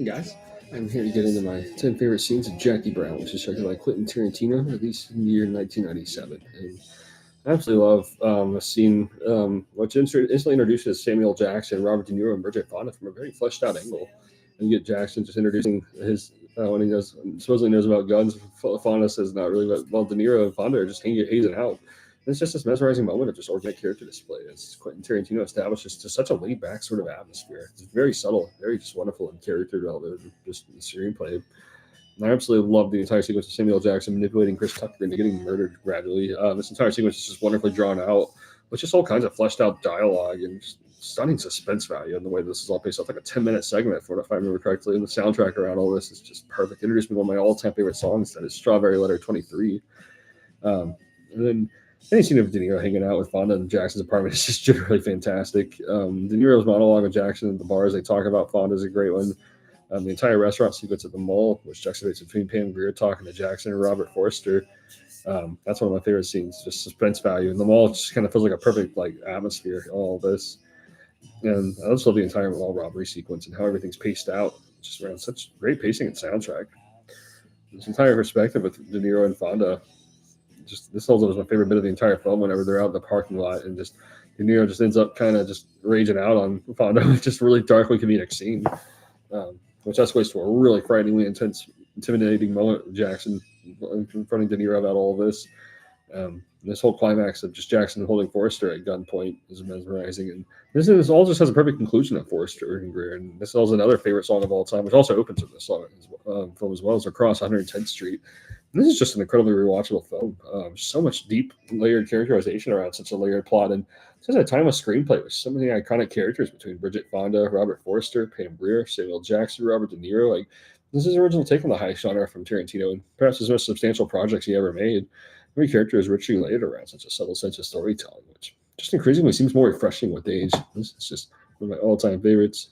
Guys, I'm here to get into my 10 favorite scenes of Jackie Brown, which is directed by Quentin Tarantino, released in the year 1997. And I absolutely love a scene which instantly introduces Samuel Jackson, Robert De Niro, and Bridget Fonda from a very fleshed out angle. And you get Jackson just introducing his, when he knows, supposedly knows about guns. Fonda says not really, but well, De Niro and Fonda are just hazing out. And it's just this mesmerizing moment of just organic character display as Quentin Tarantino establishes just such a laid back sort of atmosphere. It's very subtle, very just wonderful in character development, just in the screenplay. And I absolutely love the entire sequence of Samuel Jackson manipulating Chris Tucker into getting murdered gradually. This entire sequence is just wonderfully drawn out, with just all kinds of fleshed out dialogue and just stunning suspense value in the way this is all paced off like a 10-minute segment, for if I remember correctly. And the soundtrack around all this is just perfect. Introduced me to one of my all time favorite songs, that is Strawberry Letter 23. And then any scene of De Niro hanging out with Fonda in Jackson's apartment is just generally fantastic. De Niro's monologue with Jackson at the bars they talk about Fonda is a great one. The entire restaurant sequence at the mall, which juxtapates between Pam Grier talking to Jackson and Robert Forster, that's one of my favorite scenes. Just suspense value, and the mall just kind of feels like a perfect atmosphere. All this, and I also love the entire mall robbery sequence and how everything's paced out, just around such great pacing and soundtrack. This entire perspective with De Niro and Fonda, just this also was my favorite bit of the entire film. Whenever they're out in the parking lot and just De Niro just ends up kind of just raging out on Fonda, with just really darkly comedic scene. Which escalates to a really frighteningly intense, intimidating moment with Jackson confronting De Niro about all this. This whole climax of just Jackson holding Forrester at gunpoint is mesmerizing, and this all just has a perfect conclusion of Forrester and Greer. And this is also another favorite song of all time, which also opens with this song film as well, as Across 110th Street. And this is just an incredibly rewatchable film. So much deep, layered characterization around such a layered plot, and just a timeless screenplay with so many iconic characters between Bridget Fonda, Robert Forster, Pam Grier, Samuel Jackson, Robert De Niro. This is an original take on the high genre from Tarantino, and perhaps his most substantial projects he ever made. Every character is richly layered around such a subtle sense of storytelling, which just increasingly seems more refreshing with age. This is just one of my all-time favorites.